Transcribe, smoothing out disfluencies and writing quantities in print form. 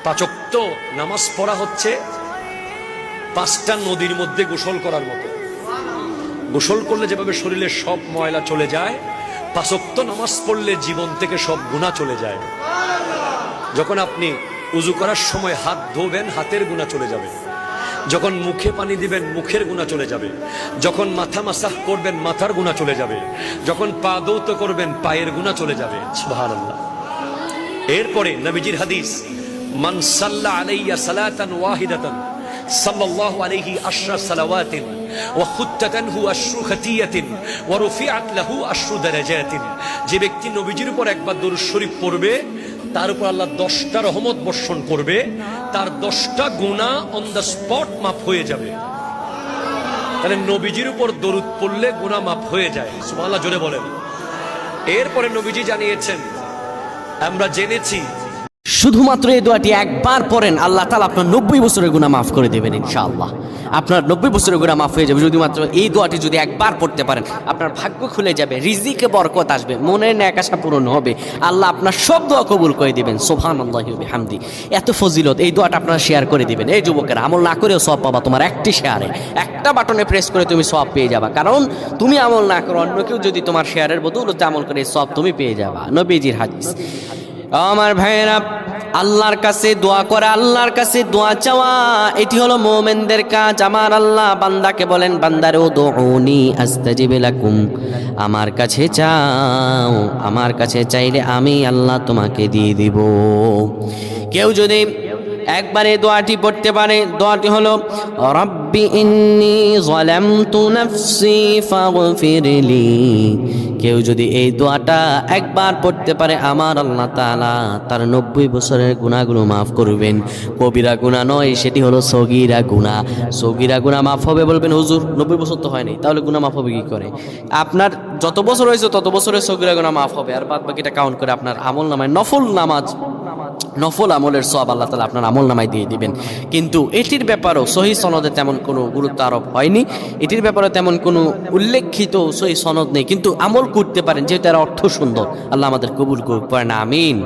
পাঁচ ওয়াক্ত নামাজ পড়া হচ্ছে পাঁচটা নদীর মধ্যে গোসল করার মতো। গোসল করলে যেভাবে শরীরের সব ময়লা চলে যায়, পাঁচ ওয়াক্ত নামাজ পড়লে জীবন থেকে সব গুনাহ চলে যায়। যখন আপনি উযু করার সময় হাত ধোবেন, হাতের গুনাহ চলে যাবে। যখন মুখে পানি দিবেন, মুখের গুনাহ চলে যাবে। যখন মাথা মাসাহ করবেন, মাথার গুনাহ চলে যাবে। যখন পা ধৌত করবেন, পায়ের গুনাহ চলে যাবে। সুবহানাল্লাহ। এরপরে নবীজির হাদিস, মান সাল্লা আলাইয়া সালাতান ওয়াহিদাতান সাল্লাল্লাহু আলাইহি আশরা সালাওয়াতিন ওয়া খুত্তাতানহু আশরু খাতিয়াতিন ওয়া রুফিআত লাহু আশরু দারাজাতিন। যে ব্যক্তি নবীজির উপর একবার দরুদ শরীফ পড়বে, তার উপর আল্লাহ 10টা রহমত বর্ষণ করবে, তার 10টা গুনাহ অন দ্য স্পট মাফ হয়ে যাবে। তাহলে নবীজির উপর দরুদ পড়লে গুনাহ মাফ হয়ে যায়। সুবহানাল্লাহ, জোরে বলেন। এরপরে নবীজি জানিয়েছেন, আমরা জেনেছি শুধুমাত্র এই দোয়াটি একবার পড়েন, আল্লাহ তাআলা আপনার 90 বছরের গুনাহ মাফ করে দেবেন ইনশাআল্লাহ। আপনার 90 বছরের গুনাহ মাফ হয়ে যাবে শুধুমাত্র এই দোয়াটি যদি একবার পড়তে পারেন। আপনার ভাগ্য খুলে যাবে, রিজিকে বরকত আসবে, মনের ন্যাক আশা পূরণ হবে, আল্লাহ আপনার সব দোয়া কবুল করে দিবেন। সুবহানাল্লাহি ওয়া বিহামদি। এত ফজিলত, এই দোয়াটা আপনারা শেয়ার করে দিবেন। এই যুবকেরা, আমল না করেও সওয়াব পাবা। তোমার একটি শেয়ারে, একটা বাটনে প্রেস করে তুমি সওয়াব পেয়ে যাবা। কারণ তুমি আমল না করো, অন্য কেউ যদি তোমার শেয়ারের বদৌলতে আমল করে, সওয়াব তুমি পেয়ে যাবা। নবীজির হাদিস। আমার ভাইয়েরা, আল্লাহর কাছে দোয়া করা, আল্লাহর কাছে দোয়া চাওয়া, এটি হলো মুমিনদের কাজ। আমার আল্লাহ বান্দাকে বলেন, বান্দারে উদউনি আস্তাজিব লাকুম, আমার কাছে চাও, আমার কাছে চাইলে আমি আল্লাহ তোমাকে দিয়ে দিব। কেউ যদি একবারে দোয়াটি পড়তে পারে, দোয়াটি হলো রব্বি ইন্নী যালামতু নাফসি ফাগফিরলি। কেউ যদি এই দোয়াটা একবার পড়তে পারে, আমার আল্লাহ তাআলা তার 90 বছরের গুনাহগুলো মাফ করবেন। কবিরা গুনাহ নয়, সেটি হলো সগীরা গুনাহ। সগীরা গুনাহ মাফ হবে। বলবেন হুজুর 90 বছর তো হয়নি, তাহলে গুনাহ মাফ হবে কি করে? আপনার যত বছর হয়েছে তত বছরের সগীরা গুনাহ মাফ হবে, আর বাদ বাকিটা কাউন্ট করে আপনার আমল নামায় নফল নামাজ, নফল আমলের সওয়াব আল্লাহ তাআলা আপনার আমল নামায় দিয়ে দিবেন। কিন্তু এটির ব্যাপারেও সহিহ সনদে তেমন কোনো গুরুত্ব আরোপ হয়নি, এটির ব্যাপারে তেমন কোনো উল্লেখিত সহিহ সনদ নেই। কিন্তু আমল করতে পারেন, যেহেতু এর অর্থ সুন্দর। আল্লাহ আমাদের কবুল করুক, পড়েন আমিন।